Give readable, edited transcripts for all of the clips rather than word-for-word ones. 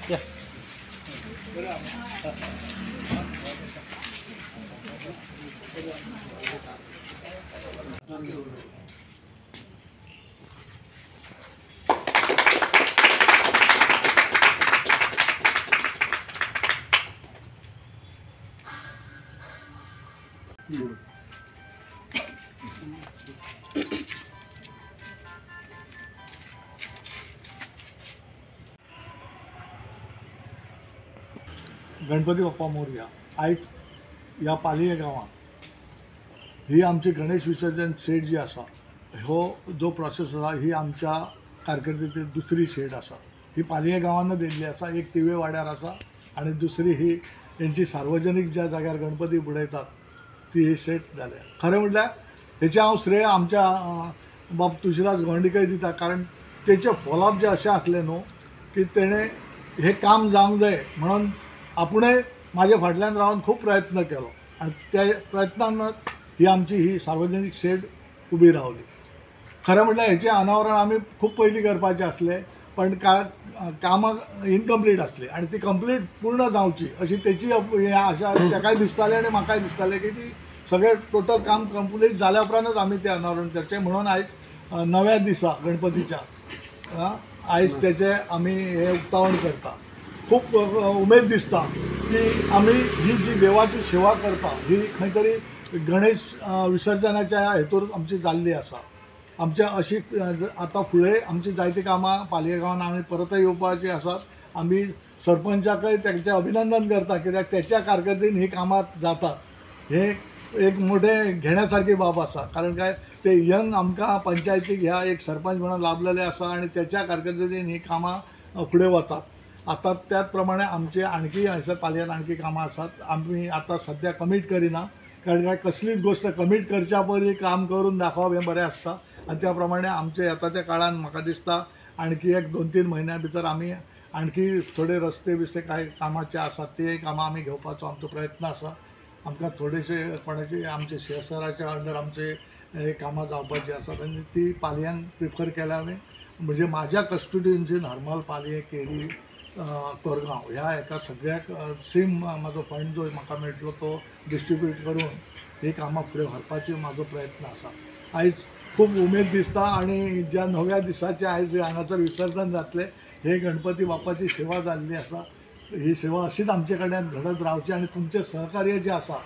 Yes. Ganpati Bappa Morya. आयज ह्या पालये गांवांत ही आमची गणेश विसर्जन शेड जी आसा, हो जो प्रोसेस आसा ही आमच्या कारकिर्दीतली दुसरी शेड आसा. ही पालये गांवांत दिल्ली आसा. एक तिवे वाड्यार आसा आनी दुसरी ही तेंची सार्वजनीक ज्या जाग्यार गणपती बुडयतात ती ही शेड जाल्या. खरें म्हटल्यार हेचें हांव श्रेय आमच्या बाब तुळशीदास गोंडीकर दिता, कारण तेचें फॉलोअप जें अशें आसलें न्हू की तेणें हें काम जावंक जाय म्हणून आपुणूय म्हाजे फाटल्यान रावन खूब प्रयत्न केलो आनी त्या प्रयत्नांत ही आमची ही सार्वजनीक शेड उबी रावली. खरें म्हटल्यार हेचें अनावरण आमी खूब पयलीं करपाचें आसलें, पण कामां इनकम्प्लीट आसली आनी ती कंप्लीट पूर्ण जावची अशी तेची हें आशा ताकाय दिसतालें आनी म्हाकाय दिसतालें की ती सगळें टोटल काम कंप्लीट जाल्या उपरांतूच आमी तें अनावरण करचें. म्हणून आयज नव्या दिसा गणपतीच्या आयज तेचें आमी हें उक्तावण करता. खूब उमेद दिसता की आमी ही जी देवाची सेवा करता ही खंय तरी गणेश विसर्जनाच्या हेतून आमची जाल्ली आसा. आमचे अशी आतां फुडें आमची जायती कामां पालये गांवांत आमी परतय येवपाची आसात. आमी सरपंचाकय तेचें अभिनंदन करता, कित्याक तेच्या कारकिर्दीन ही कामां जातात. हे एक मोठें घेण्यासारकी बाब आसा, कारण काय ते यंग आमकां पंचायतीक ह्या एक सरपंच म्हणून लाभलेले आसा आनी तेच्या कारकिर्दीन ही कामां फुडें वतात. आता त्याच प्रमाणे आमचे आणखी हयसर पालयेंत आणखी कामां आसात. आमी आतां सद्या कमीट करिना, कारण काय कसलीच गोश्ट कमीट करच्या पयलीं काम करून दाखोवप हें बरें आसता. आनी त्या प्रमाणे आमचे येताच्या काळान म्हाका दिसता आणखी एक 2-3 म्हयन्या भितर आमी आणखी थोडे रस्ते बिस्ते कांय कामाचे आसात ते कामां आमी घेवपाचो आमचो प्रयत्न आसा. आमकां थोडेशे कोणाचे आमचे शेअरसराच्या अंडर आमचे कामां जावपाची आसात आनी ती पालयांक प्रिफर केल्या हांवें. म्हणजे म्हाज्या कस्टडीनची नॉर्मल पालये, केरी, कोरगांव ह्या एका सगळ्याक सेम म्हाजो फंड जो म्हाका मेळटलो तो डिस्ट्रिब्यूट करून ही कामां फुडें व्हरपाची म्हाजो प्रयत्न आसा. आयज खूब उमेद दिसता आनी ज्या नव्या दिसाचें आयज हांगासर विसर्जन जातलें, हे गणपती बाप्पाची सेवा जाल्ली आसा. ही सेवा अशीच आमचे कडेन घडत रावची आनी तुमचें सहकार्य जें आसा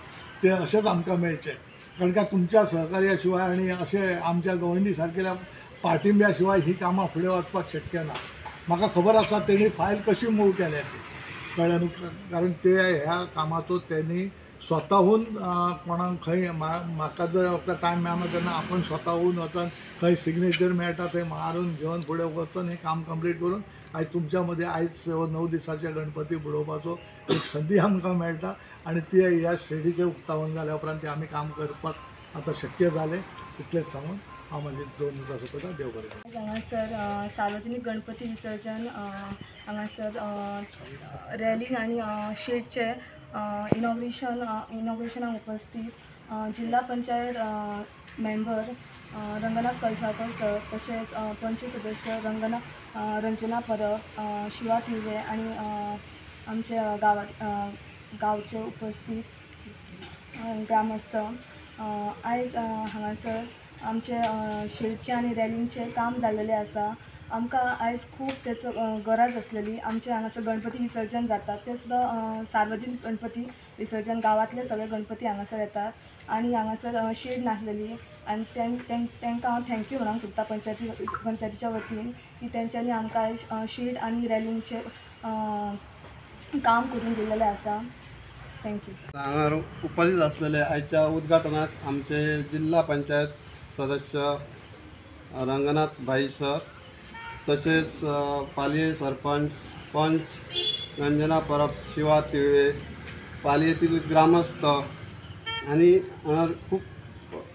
तें अशेंच आमकां मेळचें. कारण काय तुमच्या सहकार्या शिवाय आनी अशें आमच्या गवंडी सारकेल्या पाठिंब्या शिवाय ही कामां फुडें वचपाक शक्य ना. म्हाका खबर आसा तेणी फायल कशी मूव केल्या ती, कळ्ळें न्हू, कारण ते ह्या कामाचो तेणी स्वताहून कोणाक खंय म्हाका जर टायम मेळना तेन्ना आपण स्वताहून वचून खंय सिग्नेचर मेळटा थंय मारून घेवन फुडें वचून हें काम कंप्लीट करून आयज तुमच्या मदीं आयज 9 दिसाचे गणपती बुडोवपाचो एक संदी आमकां मेळटा आनी ती ह्या शेडीचें उक्तावण जाल्या उपरांत तें आमी काम करपाक आतां शक्य जालें. इतलेंच सांगून हांव म्हाजी 2 मिनटां सोंपयता. देव बरें. हांगासर सार्वजनीक गणपती विसर्जन हांगासर रॅलींग आनी शेडचे इनॉग्रेशनाक उपस्थित जिल्हा पंचायत मेंबर रंगनाथ कलशाकर सर, तशेंच पंच सदस्य रंजना परब, शिवा तिर्वे आनी आमचे गांवचे उपस्थित ग्रामस्थ आयज हांगासर आमचे शेडचे आनी रॅलींगचे काम जाल्लेलें आसा. आमकां आयज खूब तेचो गरज आसलेली. आमचे हांगासर गणपती विसर्जन जातात ते सुद्दां सार्वजनीक गणपती विसर्जन, गांवांतले सगळे गणपती हांगासर येतात आनी हांगासर शेड नासलेली आनी तांकां हांव थँक्यू म्हणूंक सोदता पंचायतीच्या वतीन की तेंच्यांनी आमकां आयज शेड आनी रॅलींगचे काम करून दिल्लेलें आसा. थँक्यू. हांगा उपस्थित आसलेले आयच्या उद्घाटनाक आमचे जिल्हा पंचायत सदस्य रंगनाथ भाई सर, तसेच पालये सरपंच, पंच रंजना परब, शिवा तिर्वे, पालयेतील ग्रामस्थ आनी खूब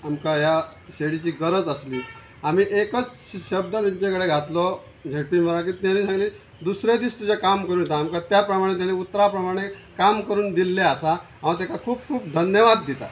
आमकां ह्या शेडीची गरज आसली. आमी एकच शब्द तेंचे कडेन घातलो झेडपी मेंबराक की तेणी सांगली दुसरे दीस तुजें काम करून दिता. आमकां त्या प्रमाणे तेणी उतरा प्रमाणे काम करून दिल्लें आसा. हांव ताका खूब खूब धन्यवाद दिता.